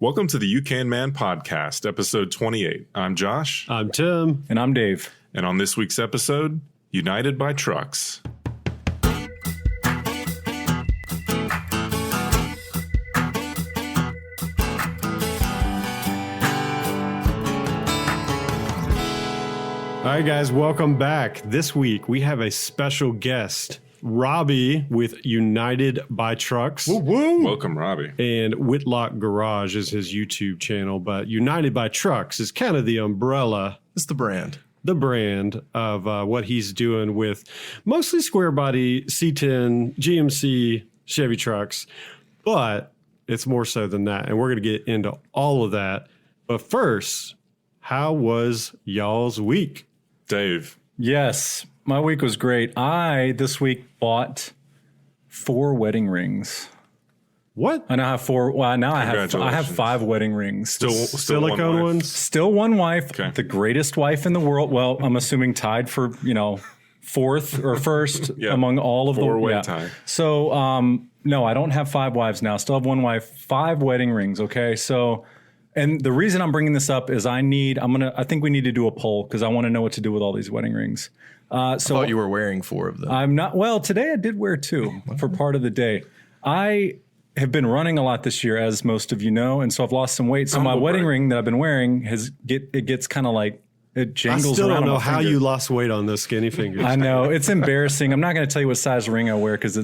Welcome to the You Can Man podcast, episode 28. I'm Josh. I'm Tim. And I'm Dave. And on this week's episode, United by Trucks. All right, guys, welcome back. This week, we have a special guest, Robbie with United by Trucks. Woo woo! Welcome, Robbie. And Whitlock Garage is his YouTube channel, but United by Trucks is kind of the umbrella. It's the brand. The brand of what he's doing with mostly square body C10, GMC, Chevy trucks, but it's more so than that. And we're going to get into all of that. But first, how was y'all's week? Dave. Yes, my week was great. I, this week, bought 4 wedding rings. What? I now have 4. Well, now I have 5 wedding rings. Still Silicone ones? Still one wife. Okay. The greatest wife in the world. Well, I'm assuming tied for, fourth or first among all of them. 4-way tie. So, no, I don't have 5 wives now. Still have one wife, 5 wedding rings. Okay. So, and the reason I'm bringing this up is I think we need to do a poll because I want to know what to do with all these wedding rings. I thought you were wearing 4 of them. I'm not. Well, today I did wear 2 for part of the day. I have been running a lot this year, as most of you know, and so I've lost some weight. So my wedding ring that I've been wearing gets kind of like, it jangles around. I still don't know how finger. You lost weight on those skinny fingers. I know. It's embarrassing. I'm not going to tell you what size ring I wear because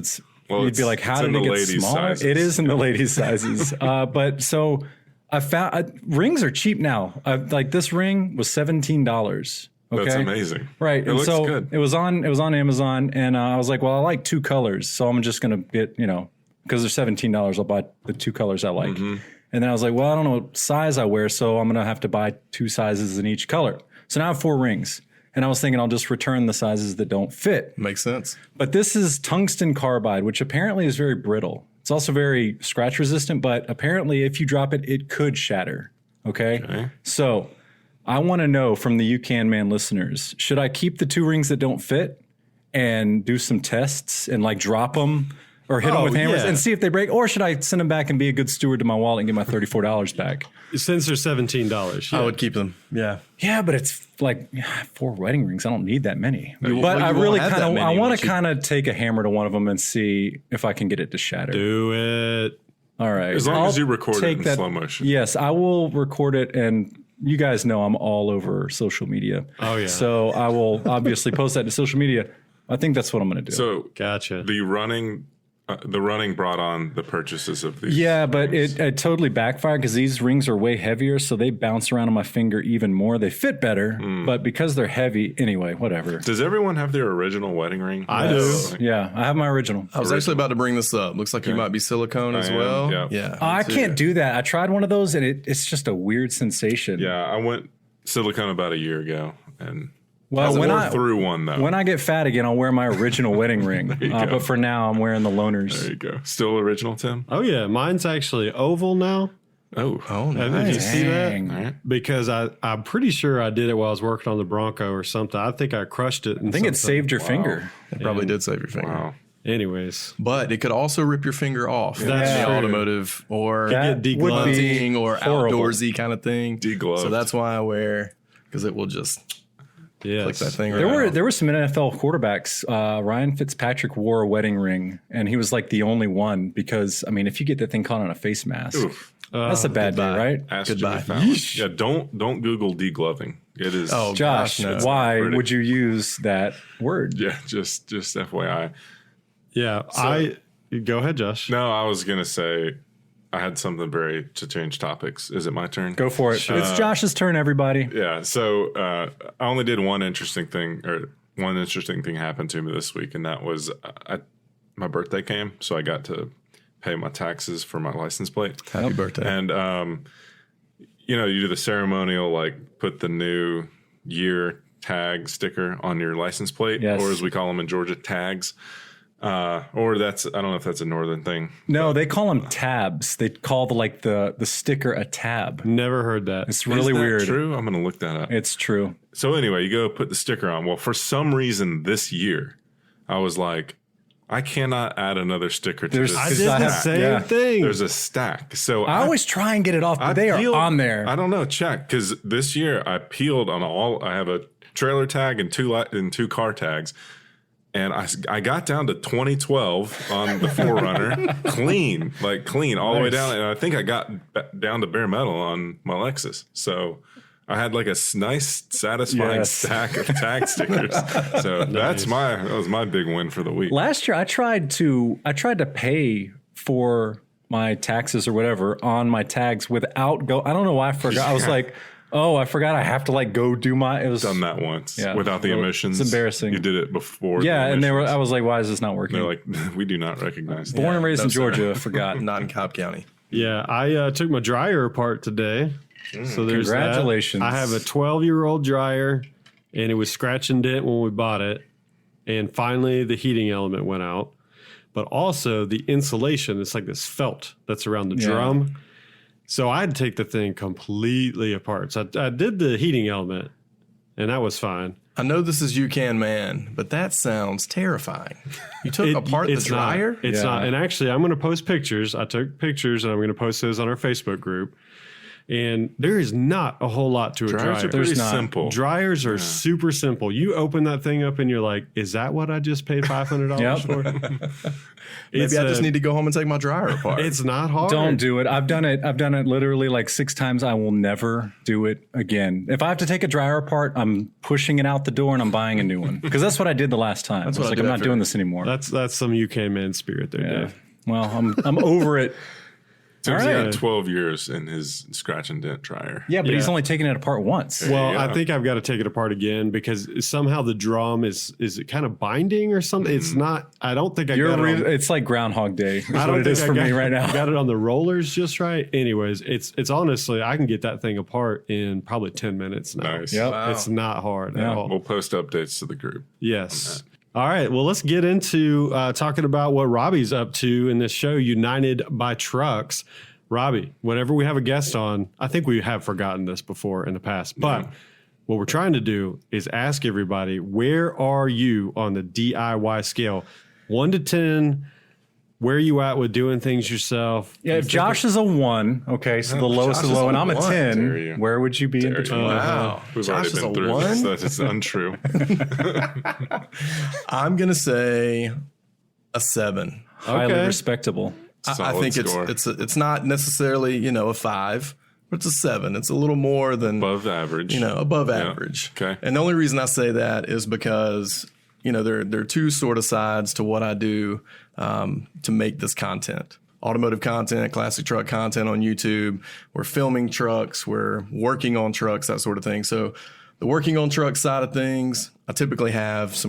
you'd be like, how did it get smaller? Sizes. It is in the ladies' sizes. But so I found rings are cheap now. Like this ring was $17. Okay. That's amazing. Right. It looks good. It was on Amazon and I was like, well, I like 2 colors. So I'm just going to get, because they're $17, I'll buy the 2 colors I like. Mm-hmm. And then I was like, well, I don't know what size I wear. So I'm going to have to buy 2 sizes in each color. So now I have 4 rings. And I was thinking I'll just return the sizes that don't fit. Makes sense. But this is tungsten carbide, which apparently is very brittle. It's also very scratch resistant, but apparently if you drop it, it could shatter. Okay. So I want to know from the You Can Man listeners, should I keep the 2 rings that don't fit and do some tests and like drop them or hit them with hammers and see if they break? Or should I send them back and be a good steward to my wallet and get my $34 back? Since they're $17. Yeah. I would keep them. Yeah. Yeah, but it's like 4 wedding rings. I don't need that many. Well, but I really I want to kind of take a hammer to one of them and see if I can get it to shatter. Do it. All right. As long as you record it in slow motion. Yes, I will record it. And you guys know I'm all over social media. Oh, yeah. So I will obviously post that to social media. I think that's what I'm going to do. So gotcha. The running brought on the purchases of these. Yeah, but it totally backfired because these rings are way heavier, so they bounce around on my finger even more. They fit better, but because they're heavy, anyway, whatever. Does everyone have their original wedding ring? I do. Yeah, I have my original. I was actually about to bring this up. Looks like you might be silicone as well. Yeah. I can't do that. I tried one of those, and it's just a weird sensation. Yeah, I went silicone about a year ago, and well, when I through one though. When I get fat again, I'll wear my original wedding ring. But for now, I'm wearing the loaners. There you go. Still original, Tim? Oh yeah, mine's actually oval now. Oh, nice. Did you see that? All right. Because I'm pretty sure I did it while I was working on the Bronco or something. I think I crushed it. I think it saved your finger. It probably did save your finger. Wow. Anyways, but it could also rip your finger off. That's in the true. automotive or get hunting or horrible. outdoorsy kind of thing. Degloved. So that's why I wear, because it will just click that thing. There were some NFL quarterbacks. Ryan Fitzpatrick wore a wedding ring, and he was like the only one because if you get that thing caught on a face mask, that's a bad day, right? Ask Goodbye. Jimmy Fallon. Yeah, don't Google degloving. It is. Oh, Josh, gosh, no. why would you use that word? Yeah, just FYI. Yeah, go ahead, Josh. No, I was gonna say I had something to change topics. Is it my turn? Go for it. It's Josh's turn, everybody. Yeah. So I only did one interesting thing happened to me this week, and that was my birthday came, so I got to pay my taxes for my license plate. Happy birthday! And you do the ceremonial, like put the new year tag sticker on your license plate, or as we call them in Georgia, tags. Or that's, I don't know if that's a northern thing. No, they call them tabs. They call the sticker a tab. Never heard that. It's really weird. True? I'm going to look that up. It's true. So anyway, you go put the sticker on. Well, for some reason this year, I was like, I cannot add another sticker to There's- this. I did the same yeah. thing. There's a stack. So I always try and get it off, but they are peeled- on there. I don't know. Check, because this year I peeled on all. I have a trailer tag and two car tags, and I got down to 2012 on the 4Runner, clean all the way down, and I think I got down to bare metal on my Lexus. So I had like a nice, satisfying stack of tag stickers. So that was my big win for the week. Last year, I tried to pay for my taxes or whatever on my tags without I don't know why I forgot. I was like, oh, I forgot I have to like go do it was Done that once Yeah. without the emissions. It's embarrassing. You did it before. Yeah, the and emissions. I was like, why is this not working? They're like, we do not recognize that. Born and raised no, in sir. Georgia, forgot. Not in Cobb County. Yeah, I took my dryer apart today. So there's Congratulations. that. I have a 12-year-old dryer, and it was scratch and dent when we bought it. And finally, the heating element went out. But also the insulation, it's like this felt that's around the drum. So I had to take the thing completely apart. So I did the heating element, and that was fine. I know this is UCAN man, but that sounds terrifying. You took apart the dryer? It's not. And actually, I'm going to post pictures. I took pictures, and I'm going to post those on our Facebook group. And there is not a whole lot to a dryer. Dryers are pretty simple. Dryers are super simple. You open that thing up and you're like, is that what I just paid $500 for? Maybe I just need to go home and take my dryer apart. It's not hard. Don't do it. I've done it literally like 6 times. I will never do it again. If I have to take a dryer apart, I'm pushing it out the door and I'm buying a new one. Because that's what I did the last time. That's what I like, do I'm not after- doing this anymore. That's some UK man spirit there, Yeah. Dave. Well, I'm over it. Tim's All right. got 12 years in his scratch and dent dryer. Yeah, but he's Yeah. only taken it apart once. Well, you I go. think I've got to take it apart again because somehow the drum is it kind of binding or something? It's not. I don't think I got it. It's like Groundhog Day. That's I what don't it think is I for got, me right now. got it on the rollers just right. Anyways, it's honestly I can get that thing apart in probably 10 minutes now. Nice. Yep. Wow. It's not hard at Yeah. all. We'll post updates to the group. Yes. All right. Well, let's get into talking about what Robbie's up to in this show, United by Trucks. Robbie, whenever we have a guest on, I think we have forgotten this before in the past, but what we're trying to do is ask everybody, where are you on the DIY scale? 1 to 10, where are you at with doing things yourself? Yeah, if Josh is a 1, okay, so the lowest is Josh is low, a and I'm a 1. Dare 10, you. where would you be in between? Wow. We've Josh already is been a through 1? this. That is untrue. I'm going to say a 7. Highly Okay. respectable. I Solid think score. it's not necessarily, a 5, but it's a 7. It's a little more than Above average. above average. Okay. And the only reason I say that is because, there are two sort of sides to what I do to make this content. Automotive content, classic truck content on YouTube. We're filming trucks. We're working on trucks, that sort of thing. So the working on truck side of things, I typically have a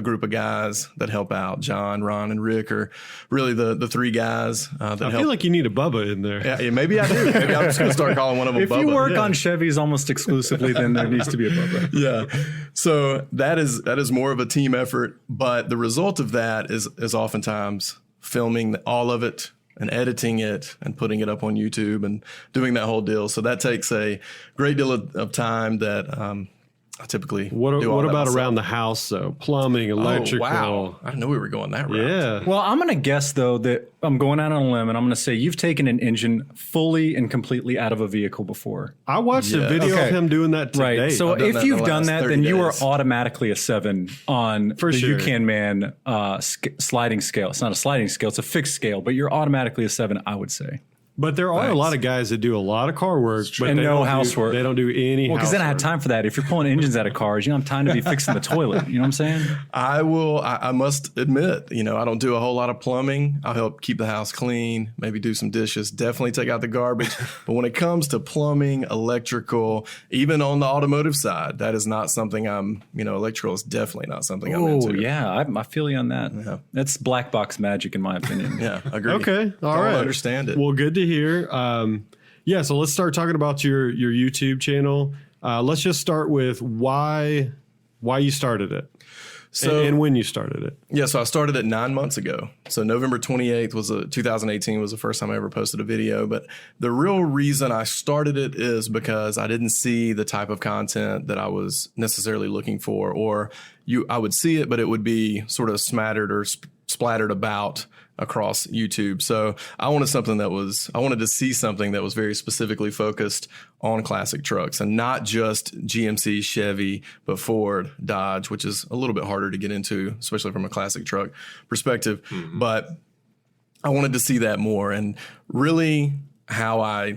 group of guys that help out. John, Ron, and Rick are really the 3 guys that I help. feel like you need a Bubba in there. Yeah, maybe I do. Maybe I'm just going to start calling one of them If Bubba. you work on Chevys almost exclusively, then there needs to be a Bubba. Yeah. So that is more of a team effort, but the result of that is oftentimes filming all of it and editing it and putting it up on YouTube and doing that whole deal. So that takes a great deal of time that I typically What do all that about myself. around the house, though? Plumbing, electrical. Oh, wow. I didn't know we were going that route. Yeah. Well, I'm going to guess, though, that I'm going out on a limb, and I'm going to say you've taken an engine fully and completely out of a vehicle before. I watched a video Okay. of him doing that today. Right. So I've done that if in you've the done last that, 30 then you are days. automatically a 7 on For the sure. UCAN Man sliding scale. It's not a sliding scale, it's a fixed scale, but you're automatically a 7, I would say. But there are a lot of guys that do a lot of car work, but And they no don't do- housework. They don't do any Well, because then I have housework. time for that. If you're pulling engines out of cars, you don't have time to be fixing the toilet. You know what I'm saying? I must admit, I don't do a whole lot of plumbing. I'll help keep the house clean, maybe do some dishes, definitely take out the garbage. But when it comes to plumbing, electrical, even on the automotive side, that is not something electrical is definitely not something I'm Oh, into. yeah. I feel you on that. That's black box magic, in my opinion. Yeah, agree. Okay, all Don't right. understand it. Well, good to hear. Yeah, so let's start talking about your YouTube channel. Let's just start with why you started it, and when you started it. Yeah, so I started it 9 months ago. So November 28th 2018 was the first time I ever posted a video. But the real reason I started it is because I didn't see the type of content that I was necessarily looking for, or I would see it, but it would be sort of smattered or splattered about across YouTube. So I wanted to see something that was very specifically focused on classic trucks and not just GMC, Chevy, but Ford, Dodge, which is a little bit harder to get into, especially from a classic truck perspective. Mm-hmm. But I wanted to see that more. And really how I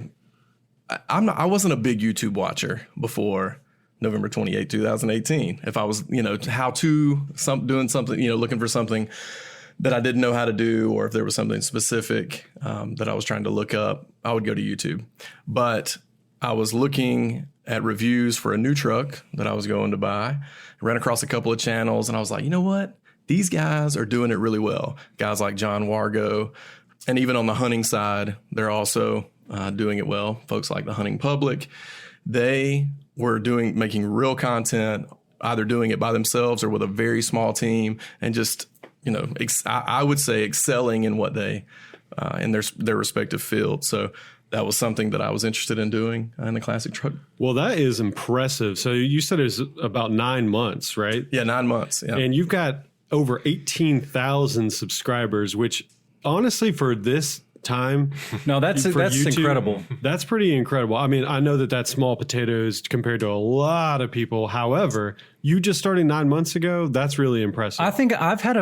wasn't a big YouTube watcher before November 28, 2018. If I was, doing something, looking for something that I didn't know how to do, or if there was something specific that I was trying to look up, I would go to YouTube. But I was looking at reviews for a new truck that I was going to buy. I ran across a couple of channels and I was like, you know what? These guys are doing it really well. Guys like John Wargo, and even on the hunting side, they're also doing it well. Folks like the Hunting Public, they were making real content, either doing it by themselves or with a very small team, and just, I would say excelling in what they, in their respective fields. So that was something that I was interested in doing in the classic truck. Well, that is impressive. So you said it was about 9 months, right? Yeah, 9 months. Yeah. And you've got over 18,000 subscribers, which honestly for this time. No, that's YouTube, incredible. That's pretty incredible. I mean, I know that that's small potatoes compared to a lot of people. However, you just started 9 months ago. That's really impressive. I think I've had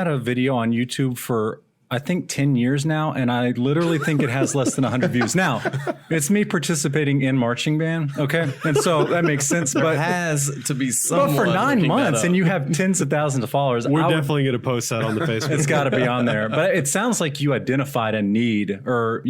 a video on YouTube for 10 years now, and I literally think it has less than 100 views. Now, it's me participating in marching band, okay? And so that makes sense. But it has to be someone. But for 9 months, and you have tens of thousands of followers. We're definitely going to post that on the Facebook. It's got to be on there. But it sounds like you identified a need, or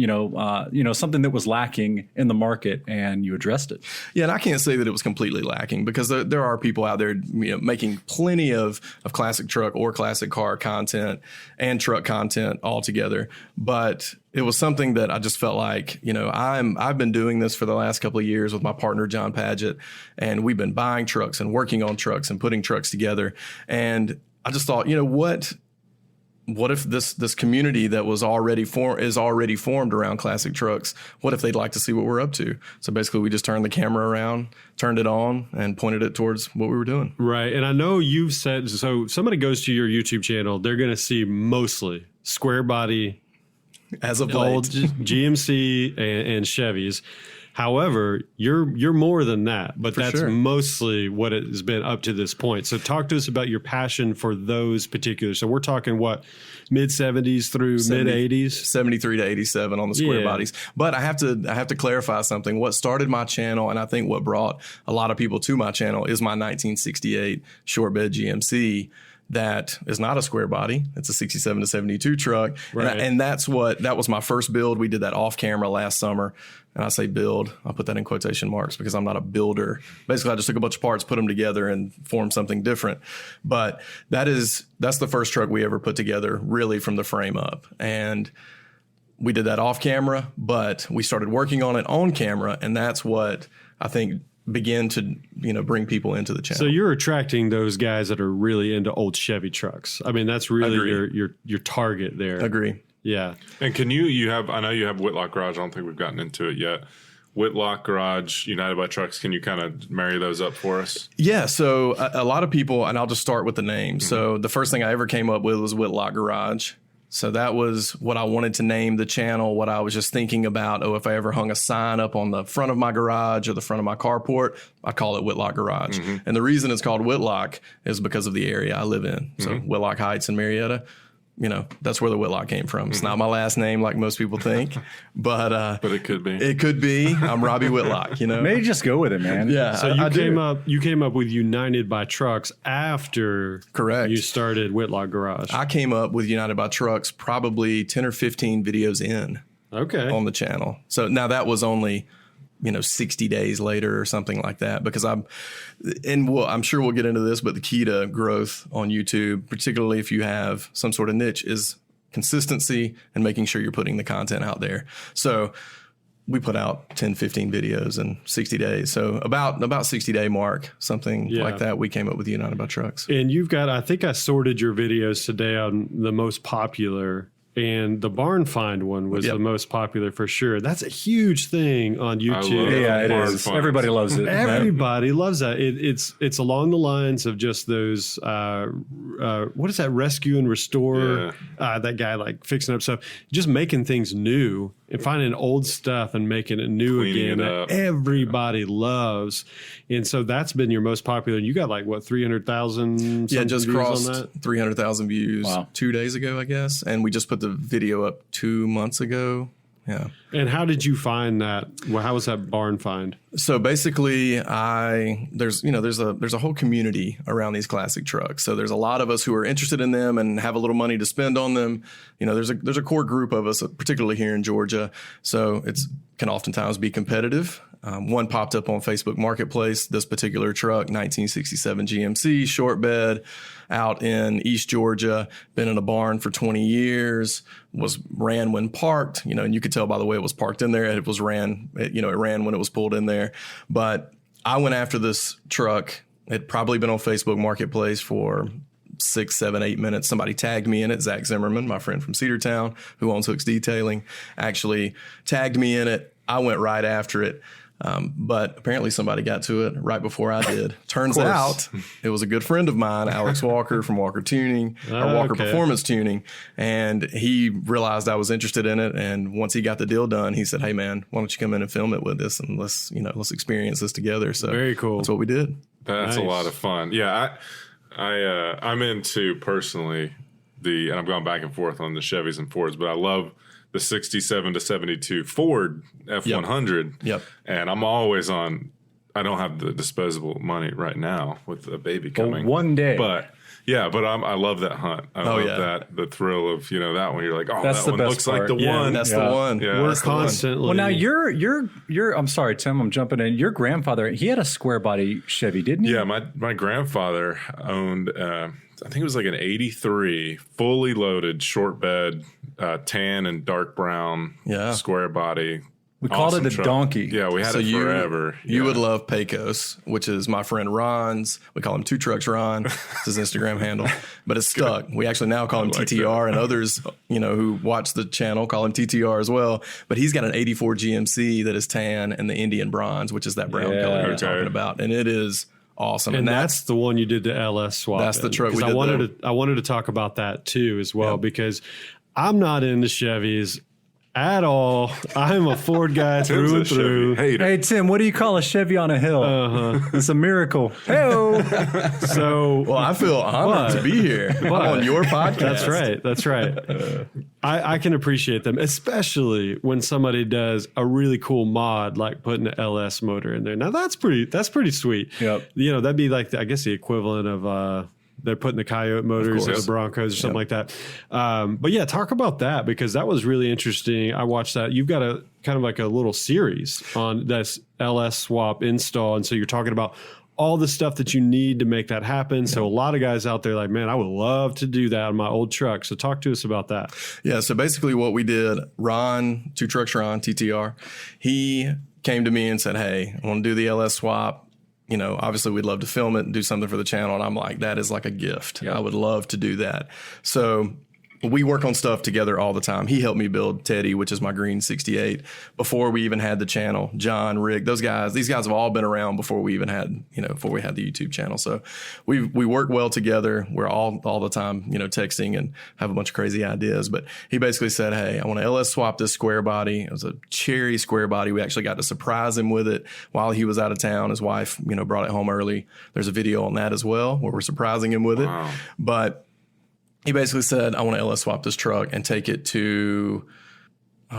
something that was lacking in the market, and you addressed it. Yeah, and I can't say that it was completely lacking, because there are people out there making plenty of classic truck or classic car content and truck content all together. But it was something that I just felt like, I've been doing this for the last couple of years with my partner, John Padgett, and we've been buying trucks and working on trucks and putting trucks together. And I just thought, what if this community that is already formed around classic trucks, what if they'd like to see what we're up to? So basically we just turned the camera around, turned it on, and pointed it towards what we were doing. Right. And I know you've said, so somebody goes to your YouTube channel, they're going to see mostly square body, as of old late, GMC and Chevys. However, you're more than that, but that's sure. mostly what it has been up to this point. So talk to us about your passion for those particular. So we're talking what, mid 70s through mid 80s, 73 to 87 on the square bodies. But I have to clarify something. What started my channel, and I think what brought a lot of people to my channel, is my 1968 short bed GMC. That is not a square body. It's a 67 to 72 truck. Right. And that was my first build. We did that off camera last summer. And I say build, I'll put that in quotation marks because I'm not a builder. Basically, I just took a bunch of parts, put them together, and formed something different. But that's the first truck we ever put together, really, from the frame up. And we did that off camera, but we started working on it on camera. And that's what I think begin to bring people into the channel. So you're attracting those guys that are really into old Chevy trucks. I mean, that's really your target there. Agree. Yeah. And can I know you have Whitlock Garage. I don't think we've gotten into it yet. Whitlock Garage, United by Trucks. Can you kind of marry those up for us? Yeah. So a lot of people, and I'll just start with the name. Mm-hmm. So the first thing I ever came up with was Whitlock Garage. So that was what I wanted to name the channel, what I was just thinking about. If I ever hung a sign up on the front of my garage or the front of my carport, I'd call it Whitlock Garage. Mm-hmm. And the reason it's called Whitlock is because of the area I live in. So Whitlock Heights in Marietta, that's where the Whitlock came from. It's not my last name like most people think, but it could be. It could be. I'm Robbie Whitlock, Maybe just go with it, man. Yeah. So you came up with United by Trucks after you started Whitlock Garage. I came up with United by Trucks probably 10 or 15 videos in. Okay. On the channel. So now that was only 60 days later or something like that, because I'm sure we'll get into this, but the key to growth on YouTube, particularly if you have some sort of niche, is consistency and making sure you're putting the content out there. So we put out 10, 15 videos in 60 days. So about 60 day mark, something like that, we came up with United by Trucks. And you've got, I think I sorted your videos today on the most popular and the barn find one was the most popular for sure. That's a huge thing on YouTube. Yeah, it is. Everybody loves it. Everybody loves that. It's along the lines of just those what is that, rescue and restore, that guy like fixing up stuff, just making things new and finding old stuff and making it new Cleaning again it that everybody loves. And so that's been your most popular. You got like what, 300,000 just crossed 300,000 views 2 days ago, I guess, and we just put the video up 2 months ago. Yeah. And how did you find that? Well, how was that barn find? So basically, there's a whole community around these classic trucks. So there's a lot of us who are interested in them and have a little money to spend on them. You know, there's a core group of us, particularly here in Georgia. So it's can oftentimes be competitive. One popped up on Facebook Marketplace. This particular truck, 1967 GMC short bed, out in East Georgia, been in a barn for 20 years, ran when parked, and you could tell by the way it was parked in there. It ran when it was pulled in there. But I went after this truck. It'd probably been on Facebook Marketplace for 6, 7, 8 minutes. Somebody tagged me in it. Zach Zimmerman, my friend from Cedartown, who owns Hooks Detailing, actually tagged me in it. I went right after it. But apparently somebody got to it right before I did. Turns out it was a good friend of mine, Alex Walker from Walker Tuning, or Walker Performance Tuning. And he realized I was interested in it. And once he got the deal done, he said, "Hey man, why don't you come in and film it with us and let's experience this together." So very cool. That's what we did. That's a lot of fun. Yeah. I'm into personally and I'm going back and forth on the Chevys and Fords, but I love the 67 to 72 Ford F100. Yep. And I'm always on, I don't have the disposable money right now with the baby coming. One day. But I love that hunt. I love that, the thrill of, that one. You're like, oh, that's that one looks like the one. That's the one. Yeah. We're constantly. Well, now you're, I'm sorry, Tim, I'm jumping in. Your grandfather, he had a square body Chevy, didn't he? Yeah. My grandfather owned, I think it was like an 83 fully loaded short bed, tan and dark brown square body. We called it a truck. donkey. Yeah, we had it forever. You would love Pecos, which is my friend Ron's. We call him Two Trucks Ron. It's his Instagram handle, but it's stuck. We actually now call him TTR, and others, who watch the channel call him TTR as well. But he's got an 84 GMC that is tan and the Indian bronze, which is that brown color you're talking about, and it is awesome. And that's the one you did the LS swap. That's the truck we did. I wanted to talk about that too as well, because I'm not into Chevys at all. I'm a Ford guy through and through. Hey, Tim, what do you call a Chevy on a hill? It's a miracle. Hey-o. Well, I feel honored to be here on your podcast. That's right. I can appreciate them, especially when somebody does a really cool mod like putting an LS motor in there. Now that's pretty sweet. Yep. That'd be like the equivalent of they're putting the Coyote motors in the Broncos or something like that. But yeah, talk about that, because that was really interesting. I watched that. You've got a kind of like a little series on this LS swap install. And so you're talking about all the stuff that you need to make that happen. So a lot of guys out there like, man, I would love to do that on my old truck. So talk to us about that. Yeah. So basically what we did, Ron, Two Trucks Ron, TTR, he came to me and said, "Hey, I want to do the LS swap. Obviously we'd love to film it and do something for the channel." And I'm like, that is like a gift. Yeah. I would love to do that. So we work on stuff together all the time. He helped me build Teddy, which is my green 68, before we even had the channel. John, Rick, these guys have all been around before we even had, before we had the YouTube channel. So we work well together. We're all the time, texting and have a bunch of crazy ideas. But he basically said, "Hey, I want to LS swap this square body." It was a cherry square body. We actually got to surprise him with it while he was out of town. His wife, brought it home early. There's a video on that as well where we're surprising him with it. But he basically said, "I want to LS swap this truck and take it to,"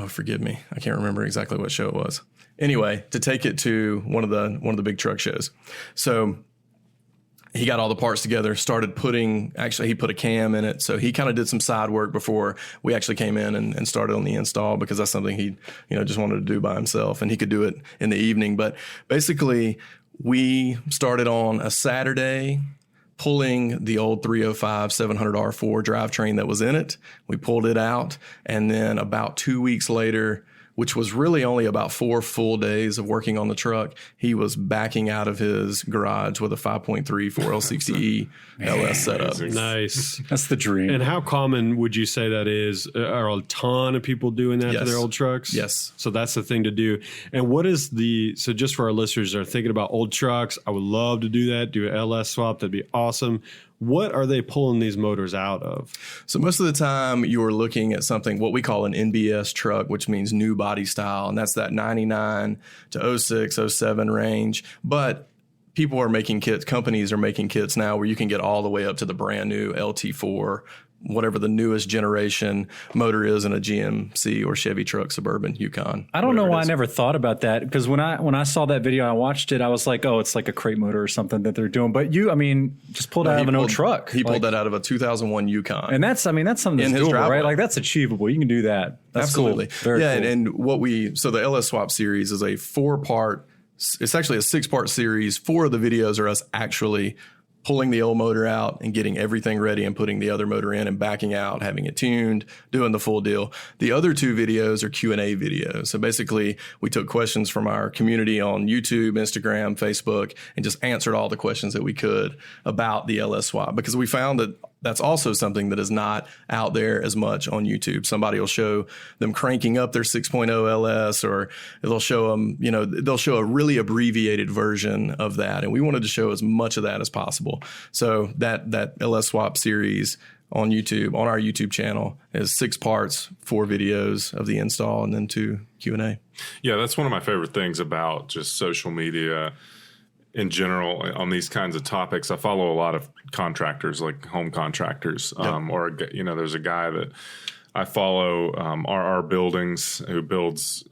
forgive me, I can't remember exactly what show it was. Anyway, to take it to one of the big truck shows. So he got all the parts together, started he put a cam in it. So he kind of did some side work before we actually came in and started on the install, because that's something he, just wanted to do by himself, and he could do it in the evening. But basically we started on a Saturday, pulling the old 305 700R4 drivetrain that was in it. We pulled it out, and then about 2 weeks later, which was really only about 4 full days of working on the truck, he was backing out of his garage with a 5.3 4L60E LS setup. Nice. That's the dream. And how common would you say that is? Are a ton of people doing that to their old trucks? Yes. So that's the thing to do. And what is so just for our listeners that are thinking about old trucks, I would love to do that, do an LS swap. That'd be awesome. What are they pulling these motors out of? So most of the time you're looking at something, what we call an NBS truck, which means new body style. And that's that 99 to 06, 07 range. But people are making kits, companies are making kits now where you can get all the way up to the brand new LT4, whatever the newest generation motor is in a GMC or Chevy truck, Suburban, Yukon. I don't know why I never thought about that, because when I saw that video, I watched it, I was like, oh, it's like a crate motor or something that they're doing. But just pulled out of an old truck. He pulled that out of a 2001 Yukon. And that's something that's doable, right? Like that's achievable. You can do that. That's Absolutely. Cool. Very cool. And so the LS Swap series is a 4-part, it's actually a 6-part series. 4 of the videos are us actually pulling the old motor out and getting everything ready and putting the other motor in and backing out, having it tuned, doing the full deal. The other 2 videos are Q&A videos. So basically, we took questions from our community on YouTube, Instagram, Facebook, and just answered all the questions that we could about the LS Swap, because we found that that's also something that is not out there as much on YouTube. Somebody will show them cranking up their 6.0 LS, or they'll show them, they'll show a really abbreviated version of that. And we wanted to show as much of that as possible. So that LS Swap series on YouTube, on our YouTube channel, is 6 parts, 4 videos of the install, and then 2 Q&A. Yeah, that's one of my favorite things about just social media in general on these kinds of topics. I follow a lot of contractors, like home contractors, or there's a guy that I follow, RR Buildings, who builds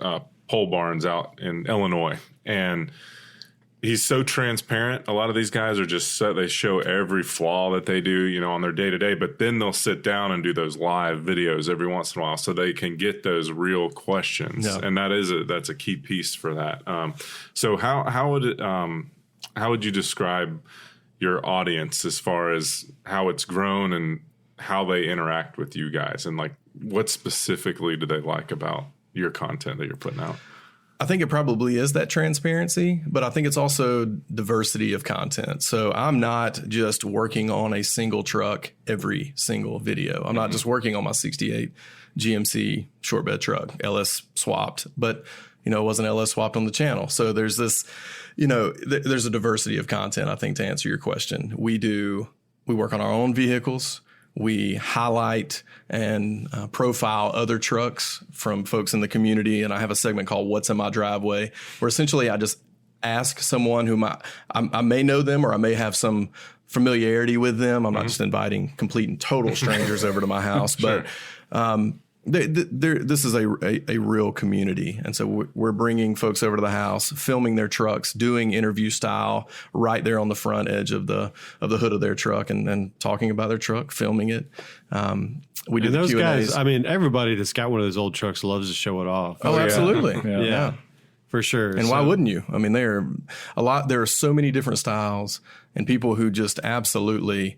pole barns out in Illinois, and he's so transparent. A lot of these guys are just they show every flaw that they do, on their day to day, but then they'll sit down and do those live videos every once in a while so they can get those real questions. Yeah. And that's a key piece for that. So how would you describe your audience as far as how it's grown and how they interact with you guys, and like what specifically do they like about your content that you're putting out? I think it probably is that transparency, but I think it's also diversity of content. So I'm not just working on a single truck every single video. I'm not just working on my 68 GMC short bed truck, LS swapped, but it wasn't LS swapped on the channel. So there's this, there's a diversity of content, I think, to answer your question. We work on our own vehicles. We highlight and profile other trucks from folks in the community. And I have a segment called What's in My Driveway, where essentially I just ask someone who I may know them, or I may have some familiarity with them. I'm not just inviting complete and total strangers over to my house, Sure. But this is a real community. And so we're bringing folks over to the house, filming their trucks, doing interview style right there on the front edge of the hood of their truck, and talking about their truck, filming it. We do and the those Q&As. guys, I mean, everybody that's got one of those old trucks loves to show it off. Oh, absolutely. Yeah. For sure. And why wouldn't you? I mean, there are so many different styles, and people who just absolutely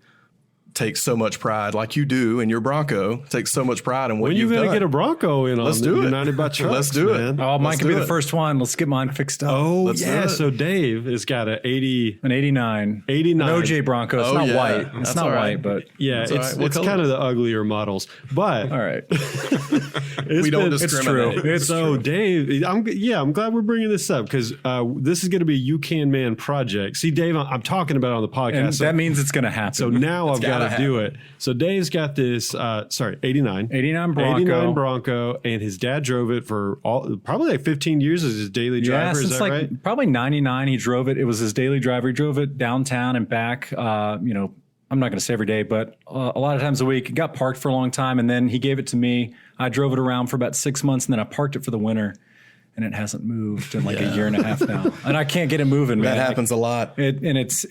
take so much pride, like you do in your Bronco, take so much pride in what when you've done. When you going to get a Bronco in Let's on do it. United by Trucks, Let's do man. it. Oh, mine can be the first one. Let's get mine fixed up. Oh, Let's yeah. do it. So Dave has got an 89. 89. An OJ Bronco. It's not yeah. white. It's That's not all right. white, but yeah, That's all right. it's kind of the uglier models. But all right. We don't It's discriminate. true. It's so true. Dave, I'm glad we're bringing this up, because this is going to be a You Can Man project. See, Dave, I'm talking about it on the podcast. And that means it's going to happen. So now I've got to gotta do it. So Dave's got this, 89 Bronco. 89 Bronco, and his dad drove it for probably like 15 years as his daily driver. Is since that right? probably 99, he drove it. It was his daily driver. He drove it downtown and back, I'm not going to say every day, but a lot of times a week. It got parked for a long time, and then he gave it to me. I drove it around for about 6 months, and then I parked it for the winter, and it hasn't moved in like a year and a half now. And I can't get it moving, man. That happens a lot. It's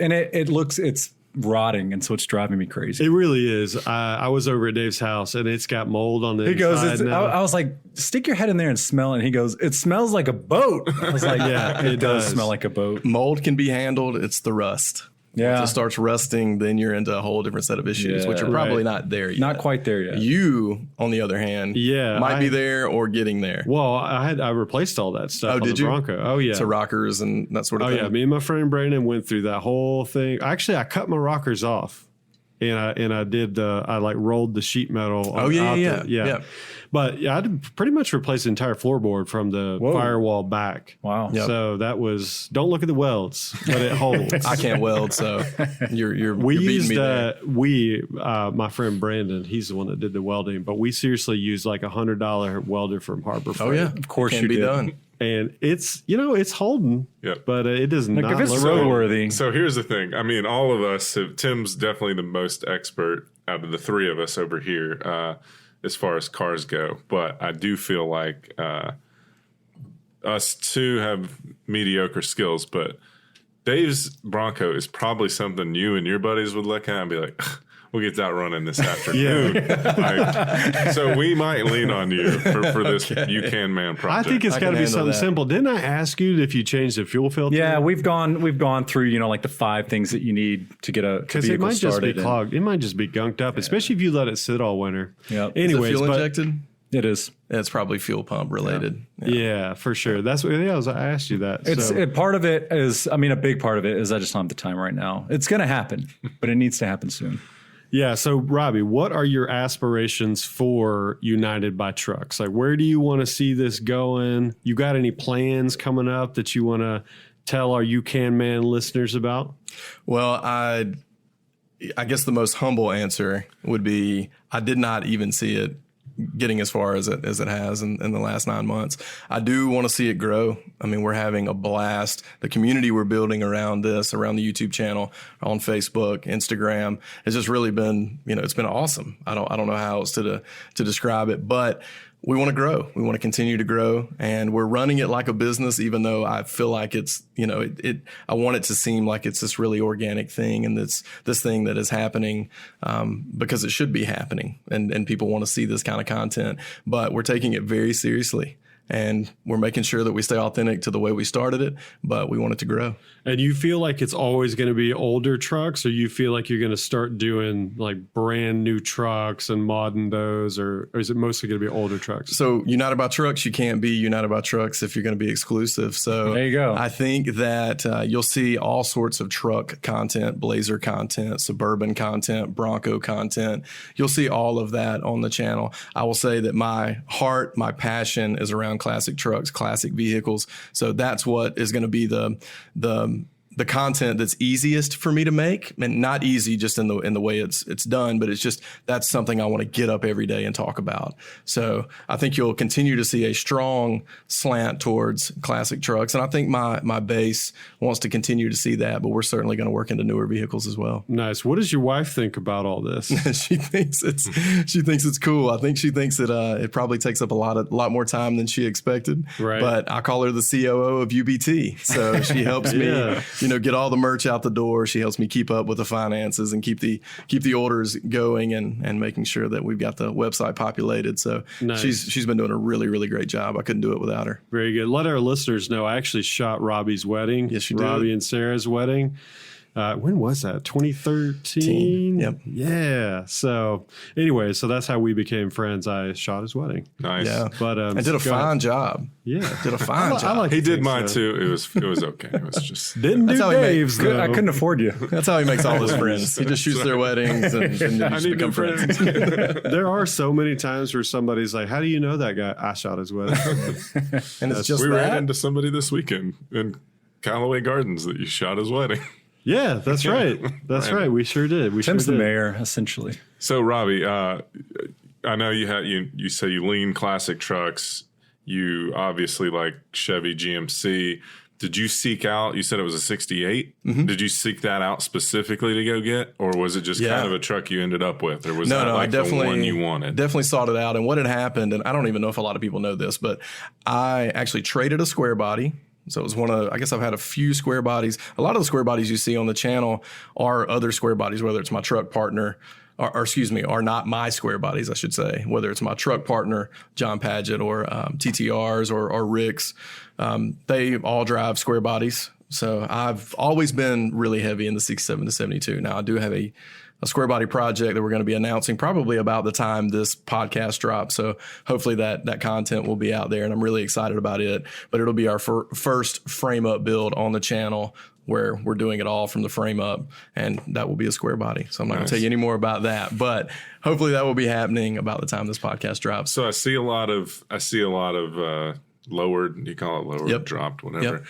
rotting, and so it's driving me crazy. It really is. I was over at Dave's house, and it's got mold on the He goes, inside now. I was like, stick your head in there and smell it. And he goes, it smells like a boat. I was like, yeah, it does smell like a boat. Mold can be handled. It's the rust. Yeah. Once it starts rusting, then you're into a whole different set of issues, which are probably not there yet. Not quite there yet. You, on the other hand, might be there or getting there. Well, I replaced all that stuff on the Bronco. Oh, yeah. So rockers and that sort of thing. Oh, yeah. Me and my friend Brandon went through that whole thing. Actually, I cut my rockers off. And I did I like rolled the sheet metal. Yeah. But yeah, I did pretty much replace the entire floorboard from the firewall back. Wow. Yep. So that was, don't look at the welds, but it holds. I can't weld, so you're we beating used me there. My friend Brandon, he's the one that did the welding, but we seriously used like $100 welder from Harbor Freight. Oh yeah, of course can be done. And it's holding, but it does not. If it's look roadworthy. So here's the thing. I mean, all of us, Tim's definitely the most expert out of the three of us over here as far as cars go. But I do feel like us two have mediocre skills. But Dave's Bronco is probably something you and your buddies would look at and be like, we'll get that running this afternoon. So we might lean on you for this You Can Man project. I think it's got to be something simple. Didn't I ask you if you changed the fuel filter? Yeah, we've gone through, like the 5 things that you need to get a because it might just be clogged. It might just be gunked up, especially if you let it sit all winter. Yeah. Anyways, is it fuel injected? It is. It's probably fuel pump related. Yeah, for sure. That's what I asked you that. Part of it is, a big part of it is I just don't have the time right now. It's going to happen, but it needs to happen soon. Yeah. So, Robbie, what are your aspirations for United by Trucks? Like, where do you want to see this going? You got any plans coming up that you want to tell our You Can Man listeners about? Well, I guess the most humble answer would be I did not even see it getting as far as it has in the last 9 months. I do want to see it grow. I mean, we're having a blast. The community we're building around this, around the YouTube channel, on Facebook, Instagram, has just really been, it's been awesome. I don't know how else to describe it, but we want to grow. We want to continue to grow, and we're running it like a business, even though I feel like it's, I want it to seem like it's this really organic thing and this thing that is happening because it should be happening, and people want to see this kind of content. But we're taking it very seriously, and we're making sure that we stay authentic to the way we started it, but we want it to grow. And you feel like it's always going to be older trucks, or you feel like you're going to start doing like brand new trucks and modding those, or is it mostly going to be older trucks? So United by Trucks, you can't be United by Trucks if you're going to be exclusive. So there you go. I think that you'll see all sorts of truck content, Blazer content, Suburban content, Bronco content. You'll see all of that on the channel. I will say that my heart, my passion is around classic trucks, classic vehicles. So that's what is going to be the content that's easiest for me to make, and not easy just in the way it's done, but it's just that's something I want to get up every day and talk about. So I think you'll continue to see a strong slant towards classic trucks, and I think my base wants to continue to see that, but we're certainly going to work into newer vehicles as well. Nice. What does your wife think about all this? She thinks it's cool. I think she thinks it probably takes up a lot more time than she expected. Right. But I call her the COO of UBT, so she helps me. Get all the merch out the door. She helps me keep up with the finances and keep the orders going and making sure that we've got the website populated. So nice. She's been doing a really, really great job. I couldn't do it without her. Very good. Let our listeners know I actually shot Robbie's wedding. Yes, you did. Robbie and Sarah's wedding. When was that? 2013? Yep. Yeah. So anyway, so that's how we became friends. I shot his wedding. Nice. Yeah. But I did a fine job. Yeah. Did a fine job. He did mine too. It was okay. It was just didn't do Dave's though. I couldn't afford you. That's how he makes all his friends. He just shoots their weddings and then just become friends. There are so many times where somebody's like, "How do you know that guy?" I shot his wedding. And it's just we ran into somebody this weekend in Callaway Gardens that you shot his wedding. Yeah, that's right. That's right. We sure did. Tim's the mayor, essentially. So, Robbie, I know you say you lean classic trucks. You obviously like Chevy GMC. Did you seek out, you said it was a 68. Mm-hmm. Did you seek that out specifically to go get? Or was it just kind of a truck you ended up with? Or was that like the one you wanted? Definitely sought it out. And what had happened, and I don't even know if a lot of people know this, but I actually traded a square body. So it was I guess I've had a few square bodies. A lot of the square bodies you see on the channel are other square bodies, whether it's my truck partner are not my square bodies, I should say, whether it's my truck partner, John Padgett, or TTRs or Rick's. They all drive square bodies. So I've always been really heavy in the 67 to 72. Now I do have a square body project that we're going to be announcing probably about the time this podcast drops. So hopefully that content will be out there, and I'm really excited about it. But it'll be our first frame up build on the channel, where we're doing it all from the frame up, and that will be a square body. So I'm not going to tell you any more about that, but hopefully that will be happening about the time this podcast drops. So I see a lot of lowered, you call it lowered, dropped, whatever.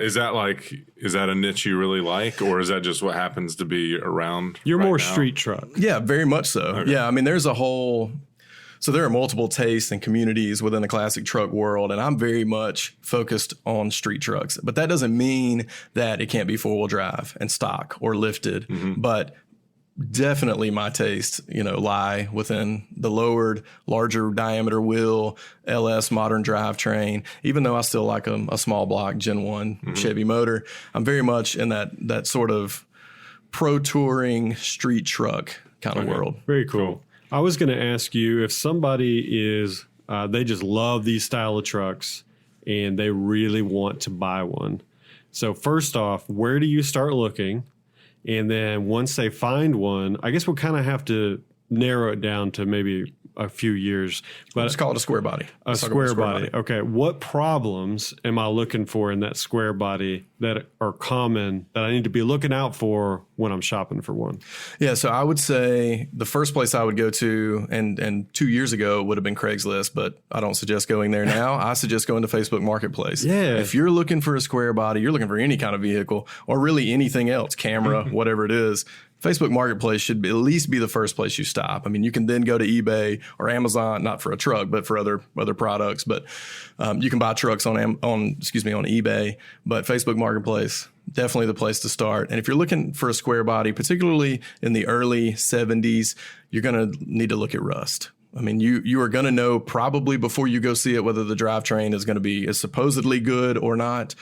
Is that a niche you really like, or is that just what happens to be around? You're more now? street truck. Yeah, very much so. Okay. Yeah. I mean, there are multiple tastes and communities within the classic truck world, and I'm very much focused on street trucks. But that doesn't mean that it can't be four-wheel drive and stock or lifted. Mm-hmm. But definitely my tastes, lie within the lowered, larger diameter wheel, LS modern drivetrain. Even though I still like a small block Gen 1 Chevy motor, I'm very much in that sort of pro touring street truck kind of world. Very cool. I was going to ask you, if somebody is, they just love these style of trucks and they really want to buy one. So first off, where do you start looking? And then once they find one, I guess we'll kind of have to narrow it down to maybe a few years. But let's call it a square body. A square body. Okay. What problems am I looking for in that square body that are common that I need to be looking out for when I'm shopping for one? Yeah. So I would say the first place I would go to, and 2 years ago would have been Craigslist, but I don't suggest going there now. I suggest going to Facebook Marketplace. Yeah. If you're looking for a square body, you're looking for any kind of vehicle or really anything else, camera, whatever it is, Facebook Marketplace should at least be the first place you stop. I mean, you can then go to eBay or Amazon, not for a truck, but for other products. But you can buy trucks on eBay. But Facebook Marketplace, definitely the place to start. And if you're looking for a square body, particularly in the early 70s, you're going to need to look at rust. I mean, you are going to know probably before you go see it whether the drivetrain is supposedly good or not.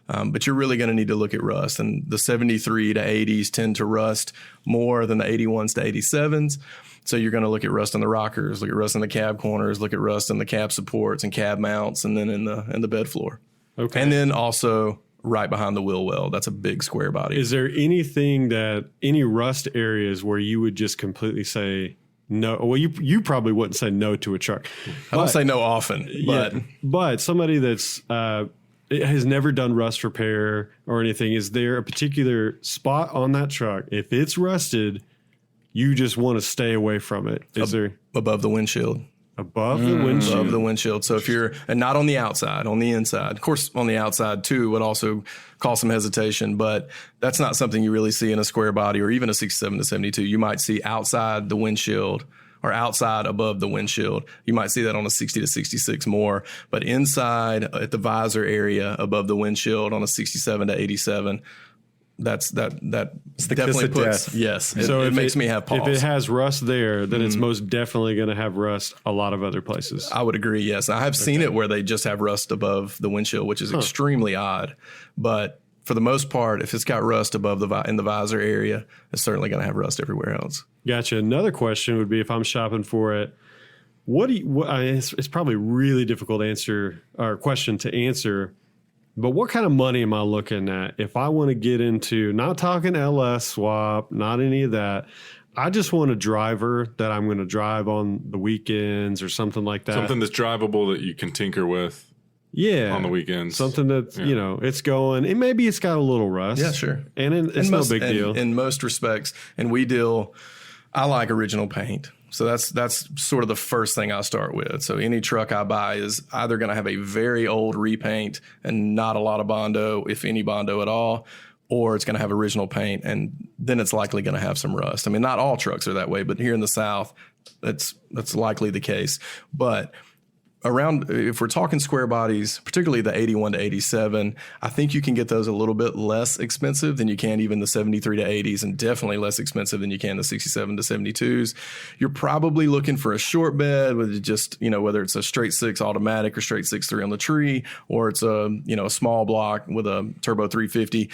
But you're really going to need to look at rust. And the 73 to 80s tend to rust more than the 81s to 87s. So you're going to look at rust in the rockers, look at rust in the cab corners, look at rust in the cab supports and cab mounts, and then in the bed floor. Okay. And then also right behind the wheel well. That's a big square body. Is there any rust areas where you would just completely say no? Well, you probably wouldn't say no to a truck. I don't say no often, but but somebody that's it has never done rust repair or anything, is there a particular spot on that truck, if it's rusted, you just want to stay away from it? Is there above the windshield? Above the windshield. Above the windshield. So if and not on the outside, on the inside. Of course, on the outside too would also cause some hesitation, but that's not something you really see in a square body or even a 67 to 72. You might see outside the windshield or outside above the windshield. You might see that on a 60 to 66 more, but inside at the visor area above the windshield on a 67 to 87, that definitely puts, yes. So it makes me have pause. If it has rust there, then it's most definitely going to have rust a lot of other places. I would agree. Yes. I have seen it where they just have rust above the windshield, which is extremely odd, but for the most part, if it's got rust above in the visor area, it's certainly going to have rust everywhere else. Gotcha. Another question would be, if I'm shopping for it, it's probably a really difficult question to answer, but what kind of money am I looking at if I want to get into, not talking LS swap, not any of that, I just want a driver that I'm going to drive on the weekends or something like that. Something that's drivable that you can tinker with. Yeah. On the weekends. Something that's, it's going, and maybe it's got a little rust. Yeah, sure. And it's no big deal. In most respects. And I like original paint. So that's sort of the first thing I start with. So any truck I buy is either going to have a very old repaint and not a lot of Bondo, if any Bondo at all, or it's going to have original paint, and then it's likely going to have some rust. I mean, not all trucks are that way, but here in the South, that's likely the case. But if we're talking square bodies, particularly the 81 to 87, I think you can get those a little bit less expensive than you can even the 73 to 80s, and definitely less expensive than you can the 67 to 72s. You're probably looking for a short bed with just, whether it's a straight 6 automatic or straight 6.3 on the tree, or it's a small block with a turbo 350.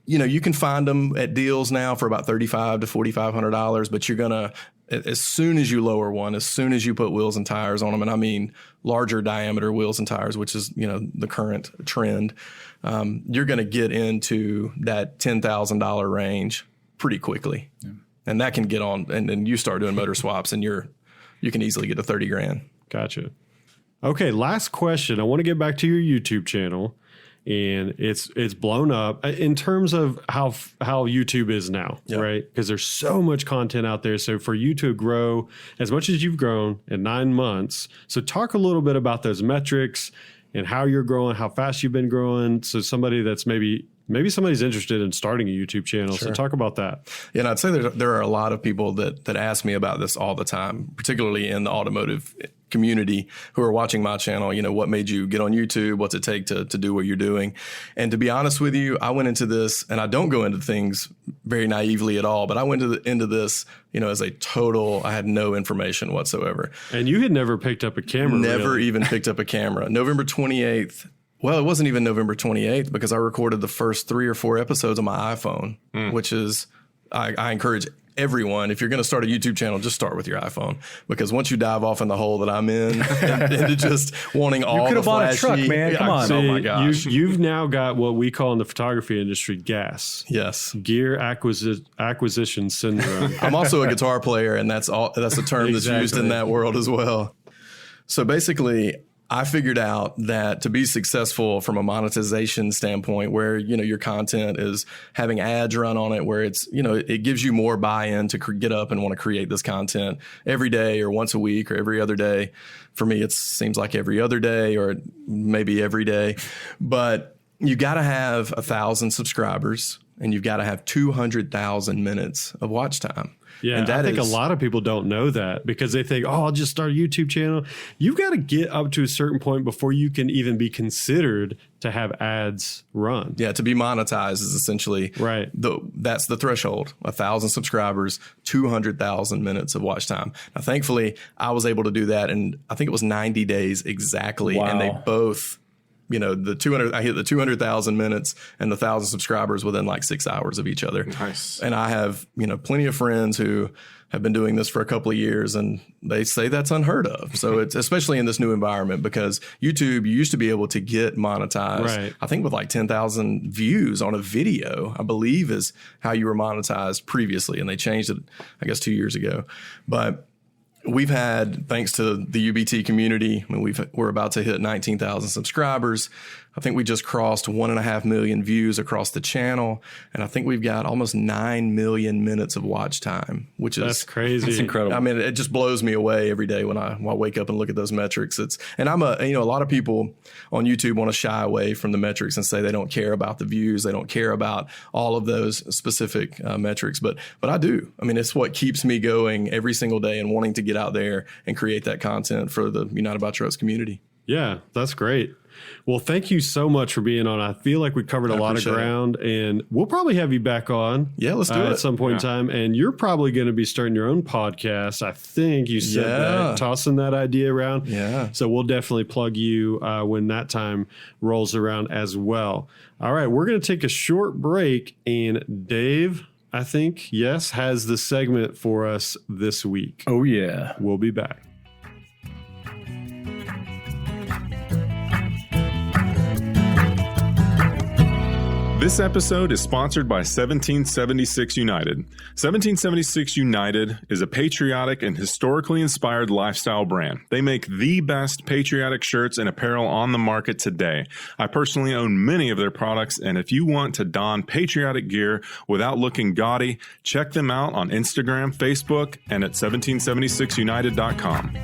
you can find them at deals now for about $3,500 to $4,500, but you're going to, as soon as you lower one, as soon as you put wheels and tires on them, and I mean larger diameter wheels and tires, which is, the current trend, you're going to get into that $10,000 range pretty quickly. Yeah. And that can get on, and then you start doing motor swaps, and you can easily get to $30,000. Gotcha. Okay, last question. I want to get back to your YouTube channel. And it's blown up in terms of how YouTube is now, right? Because there's so much content out there. So for you to grow as much as you've grown in 9 months, so talk a little bit about those metrics and how you're growing, how fast you've been growing. So somebody that's maybe somebody's interested in starting a YouTube channel. Sure. So talk about that. Yeah, and I'd say there are a lot of people that ask me about this all the time, particularly in the automotive community, who are watching my channel. What made you get on YouTube? What's it take to do what you're doing? And to be honest with you, I went into this, and I don't go into things very naively at all, but I went into this, as a total, I had no information whatsoever. And you had never picked up a camera. Never even picked up a camera. November 28th. Well, it wasn't even November 28th because I recorded the first 3 or 4 episodes on my iPhone, which is, I encourage everyone, if you're going to start a YouTube channel, just start with your iPhone, because once you dive off in the hole that I'm in into just wanting all the flashy, you could have bought a truck, man. Come on. Oh my gosh. You've now got what we call in the photography industry gas. Yes. Gear acquisition syndrome. I'm also a guitar player, and that's a term that's used in that world as well. So basically, I figured out that to be successful from a monetization standpoint, where, your content is having ads run on it, where it's, it gives you more buy-in to get up and want to create this content every day or once a week or every other day. For me, it seems like every other day or maybe every day, but you got to have 1,000 subscribers and you've got to have 200,000 minutes of watch time. Yeah, and I think a lot of people don't know that because they think, I'll just start a YouTube channel. You've got to get up to a certain point before you can even be considered to have ads run. Yeah, to be monetized is essentially right. That's the threshold. 1,000 subscribers, 200,000 minutes of watch time. Now, thankfully, I was able to do that, and I think it was 90 days exactly, and they both. I hit the 200,000 minutes and the 1,000 subscribers within like 6 hours of each other. Nice. And I have, plenty of friends who have been doing this for a couple of years, and they say that's unheard of. So it's especially in this new environment, because YouTube, you used to be able to get monetized, right. I think with like 10,000 views on a video, I believe is how you were monetized previously. And they changed it, I guess, 2 years ago. But we've had, thanks to the UBT community, we're about to hit 19,000 subscribers. I think we just crossed 1.5 million views across the channel. And I think we've got almost 9 million minutes of watch time, that's crazy. That's incredible. I mean, it just blows me away every day when I wake up and look at those metrics. And I'm a lot of people on YouTube want to shy away from the metrics and say they don't care about the views. They don't care about all of those specific metrics. But I do. I mean, it's what keeps me going every single day and wanting to get out there and create that content for the United by Trucks community. Yeah, that's great. Well, thank you so much for being on. I feel like we covered a lot of ground, and we'll probably have you back on. Yeah, let's do it at some point in time. And you're probably going to be starting your own podcast. I think you said that, tossing that idea around. Yeah. So we'll definitely plug you when that time rolls around as well. All right, we're going to take a short break, and Dave, I think, has the segment for us this week. Oh, yeah. We'll be back. This episode is sponsored by 1776 United. 1776 United is a patriotic and historically inspired lifestyle brand. They make the best patriotic shirts and apparel on the market today. I personally own many of their products, and if you want to don patriotic gear without looking gaudy, check them out on Instagram, Facebook, and at 1776united.com.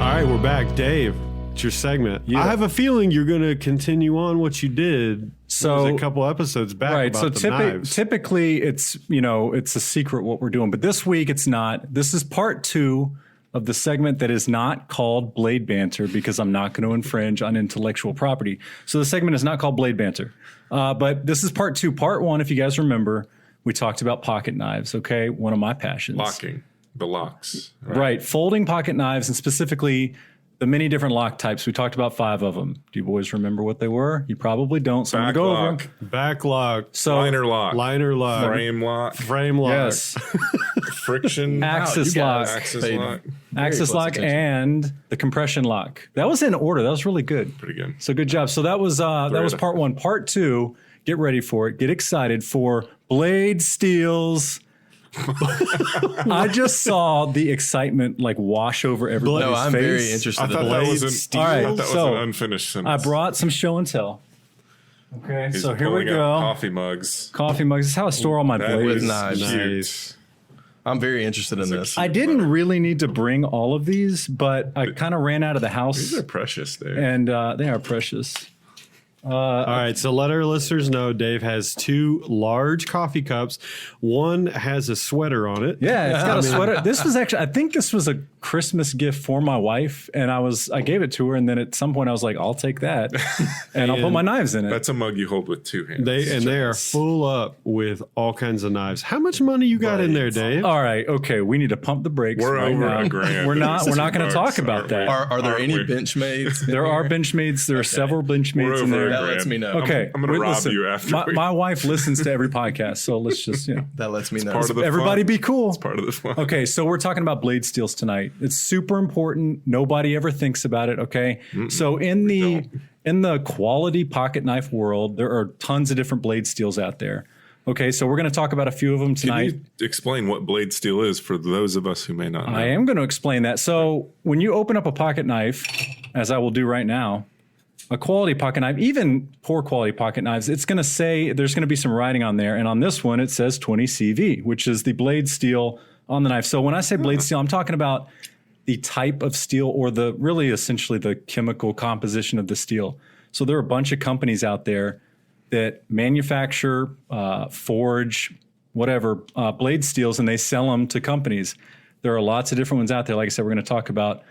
All right, we're back. Dave. It's your segment. Yeah. I have a feeling you're going to continue on what you did. A couple episodes back, right? About the knives. Typically, it's it's a secret what we're doing, but this week it's not. This is part 2 of the segment that is not called Blade Banter because I'm not going to infringe on intellectual property. So the segment is not called Blade Banter, but this is part 2. Part 1, if you guys remember, we talked about pocket knives. Okay, one of my passions. Locking the locks. Right, folding pocket knives, and specifically the many different lock types. We talked about 5 of them. Do you boys remember what they were? You probably don't. So I'm going to go over them. Back lock. So liner lock. Liner lock. Frame lock. Frame lock. Yes. Friction. Axis lock. Axis lock. Axis lock and the compression lock. That was in order. That was really good. Pretty good. So good job. So that was part 1. Part 2, get ready for it. Get excited for Blade Steel's. I just saw the excitement like wash over everybody's face. No, I'm very interested I thought that was an, All right, I thought that was an unfinished sentence. I brought some show and tell. Okay, He's so here we pulling go. out coffee mugs. Coffee mugs. This is how I store all my That blades. is knives. cute. I'm very interested in this. I didn't really need to bring all of these, but I kind of ran out of the house. These are precious there. And they are precious. All right, so let our listeners know Dave has 2 large coffee cups. One has a sweater on it. Yeah, it's got a sweater. This was actually, I think this was a Christmas gift for my wife, and I gave it to her, and then at some point I was like, I'll take that, and I'll put my knives in it. That's a mug you hold with 2 hands. They are full up with all kinds of knives. How much money you got in there, Dave? All right, okay, we need to pump the brakes. We're right over now. $1,000. We're not going to talk about Aren't we? that. Are there Aren't any we? Benchmades? There are Benchmades. There are several Benchmades in over there. $1,000. That lets me know. Okay, I'm going to rob listen, you after. My wife listens to every podcast, so let's just That lets me know. part of the everybody fun. be cool. It's part of the fun. Okay, so we're talking about blade steels tonight. It's super important. Nobody ever thinks about it. Okay, so in the quality pocket knife world, there are tons of different blade steels out there. Okay, so we're going to talk about a few of them tonight. Can you explain what blade steel is for those of us who may not know? I am going to explain that. So when you open up a pocket knife, as I will do right now, a quality pocket knife, even poor quality pocket knives, it's going to say there's going to be some writing on there. And on this one, it says 20 CV, which is the blade steel on the knife. So when I say blade steel, I'm talking about the type of steel or essentially the chemical composition of the steel. So there are a bunch of companies out there that manufacture, forge, whatever, blade steels, and they sell them to companies. There are lots of different ones out there. Like I said, we're going to talk about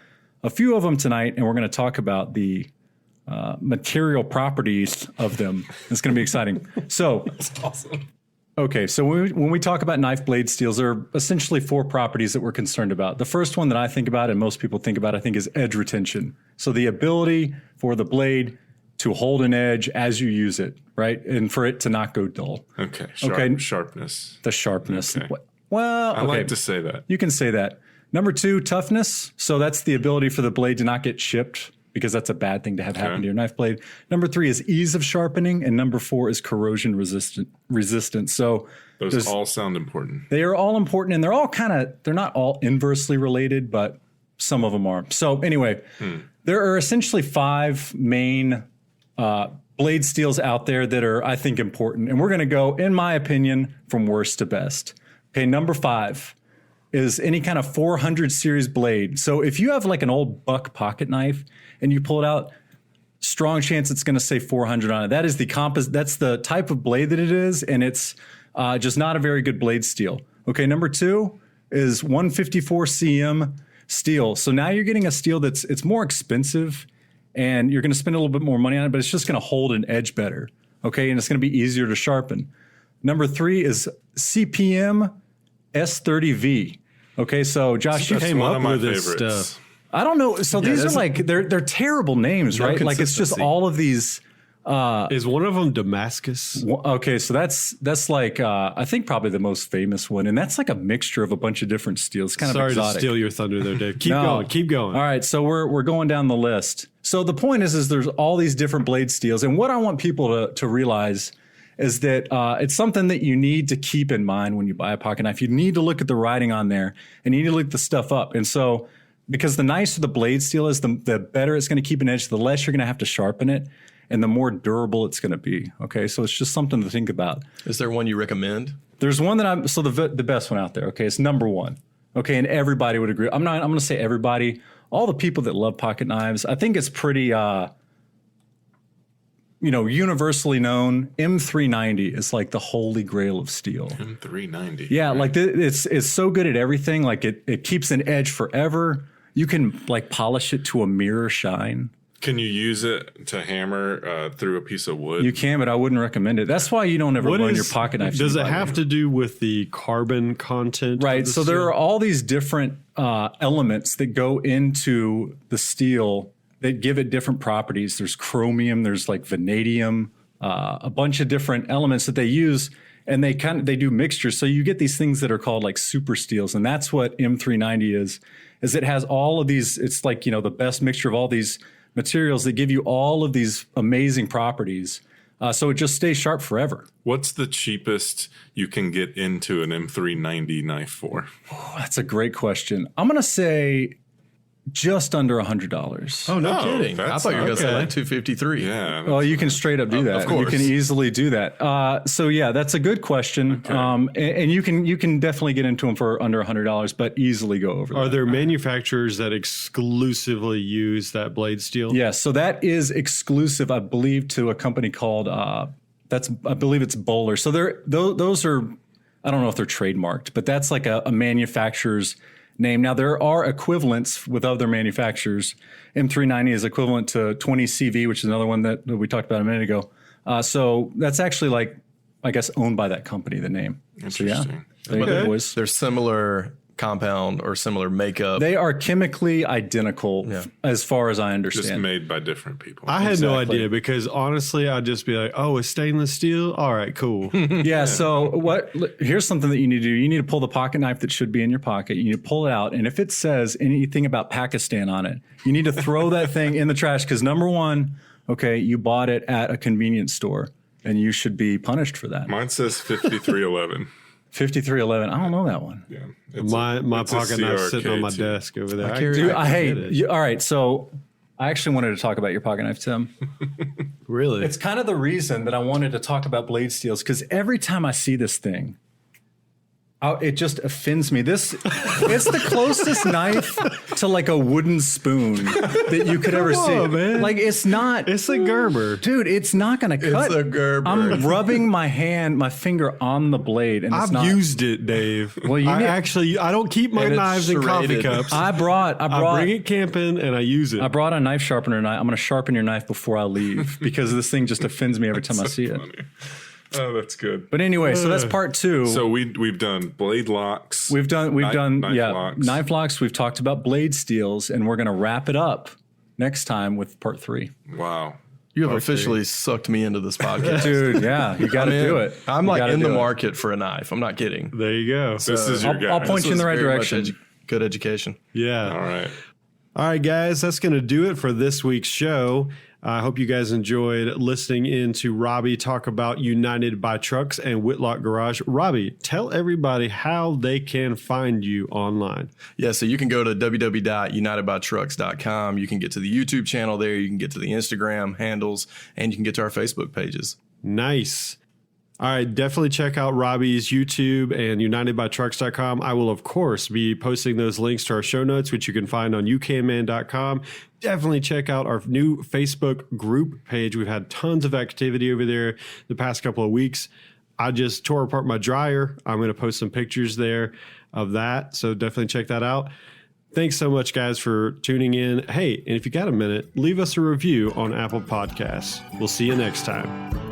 a few of them tonight, and we're going to talk about the material properties of them. It's going to be exciting. So That's awesome. Okay, so when we talk about knife blade steels, there are essentially 4 properties that we're concerned about. The first one that I think about and most people think about, I think, is edge retention. So the ability for the blade to hold an edge as you use it, right? And for it to not go dull. Okay. Sharpness. The sharpness. Okay. Well, I like to say that. You can say that. Number 2, toughness. So that's the ability for the blade to not get chipped, because that's a bad thing to have happen to your knife blade. Number 3 is ease of sharpening, and number 4 is corrosion resistance. So Those all sound important. they are all important, and they're all they're not all inversely related, but some of them are. So anyway, there are essentially 5 main blade steels out there that are, I think, important. And we're going to go, in my opinion, from worst to best. Okay, number 5 is any kind of 400 series blade. So if you have like an old buck pocket knife and you pull it out, strong chance it's going to say 400 on it. That is that's the type of blade that it is, and it's just not a very good blade steel. Okay, number 2 is 154 cm steel. So now you're getting a steel it's more expensive, and you're going to spend a little bit more money on it, but it's just going to hold an edge better. Okay, and it's going to be easier to sharpen. Number 3 is CPM S30V. Okay, so Josh, you came one up of my with this favorites. stuff. I don't know. So these are like they're terrible names, No right? Like it's just consistency. all of these. Is one of them Damascus? Okay, so that's like I think probably the most famous one, and that's like a mixture of a bunch of different steels. It's kind Sorry of exotic. to steal your thunder there, Dave. Keep No. going. Keep going. All right, so we're going down the list. So the point is there's all these different blade steels, and what I want people to realize is that it's something that you need to keep in mind when you buy a pocket knife. You need to look at the writing on there, and you need to look the stuff up. And so, because the nicer the blade steel is, the better it's going to keep an edge, the less you're going to have to sharpen it, and the more durable it's going to be. Okay, so it's just something to think about. Is there one you recommend? There's one that the best one out there. Okay, it's number 1. Okay, and everybody would agree. I'm going to say everybody. All the people that love pocket knives, I think it's pretty. Universally known, M390 is like the holy grail of steel. M390. Yeah, like it's so good at everything. Like it keeps an edge forever. You can like polish it to a mirror shine. Can you use it to hammer through a piece of wood? You can, but I wouldn't recommend it. That's why you don't ever run your pocket knife. Does it have to do with the carbon content? Right. of the So there steel? are all these different elements that go into the steel that give it different properties. There's chromium, there's like vanadium, a bunch of different elements that they use, and they do mixtures. So you get these things that are called like super steels, and that's what M390 is it has all of these. It's like, the best mixture of all these materials that give you all of these amazing properties. So it just stays sharp forever. What's the cheapest you can get into an M390 knife for? Oh, that's a great question. I'm going to say just under $100. Oh, no kidding. I thought you were going to say like 253. Yeah. Well, you can straight up do that. Of course. You can easily do that. So yeah, that's a good question. Okay. And you can definitely get into them for under $100, but easily go over that. Are there manufacturers that exclusively use that blade steel? Yes. So that is exclusive, I believe, to a company called, I believe it's Bowler. So those are, I don't know if they're trademarked, but that's like a manufacturer's name. Now, there are equivalents with other manufacturers. M390 is equivalent to 20CV, which is another one that we talked about a minute ago. So that's actually like, I guess, owned by that company, the name. Interesting. So, yeah. There you go, boys. They're similar compound or similar makeup. They are chemically identical as far as I understand. Just made by different people. I had no idea because honestly, I'd just be like, oh, it's stainless steel? All right, cool. Yeah, so here's something that you need to do. You need to pull the pocket knife that should be in your pocket. You need to pull it out. And if it says anything about Pakistan on it, you need to throw that thing in the trash because number one, okay, you bought it at a convenience store and you should be punished for that. Mine says 5311. 5311. I don't know that one. Yeah. My pocket knife's sitting on my desk over there. All right. So I actually wanted to talk about your pocket knife, Tim. Really? It's kind of the reason that I wanted to talk about blade steels because every time I see this thing, it just offends me. It's the closest knife to like a wooden spoon that you could ever see. Man. Like it's not. It's a Gerber. Dude, it's not going to cut. It's a Gerber. I'm rubbing my finger on the blade. And I've used it, Dave. Well, I don't keep my knives in coffee cups. I bring it camping and I use it. I brought a knife sharpener tonight. I'm going to sharpen your knife before I leave because this thing just offends me every time I see funny. it. Oh, that's good. But anyway, so that's part two. So we've done blade locks. We've done locks. Knife locks. We've talked about blade steels, and we're going to wrap it up next time with part 3. Wow. You have officially sucked me into this podcast. Dude, yeah, you got to do it. I'm like in the market for a knife. I'm not kidding. There you go. This is your guy. I'll point you in the right direction. Good education. Yeah. All right, guys, that's going to do it for this week's show. I hope you guys enjoyed listening in to Robbie talk about United by Trucks and Whitlock Garage. Robbie, tell everybody how they can find you online. Yeah, so you can go to www.unitedbytrucks.com. You can get to the YouTube channel there. You can get to the Instagram handles, and you can get to our Facebook pages. Nice. All right, definitely check out Robbie's YouTube and unitedbytrucks.com. I will, of course, be posting those links to our show notes, which you can find on ukman.com. Definitely check out our new Facebook group page. We've had tons of activity over there the past couple of weeks. I just tore apart my dryer. I'm going to post some pictures there of that, so definitely check that out. Thanks so much, guys, for tuning in. Hey, and if you got a minute, leave us a review on Apple Podcasts. We'll see you next time.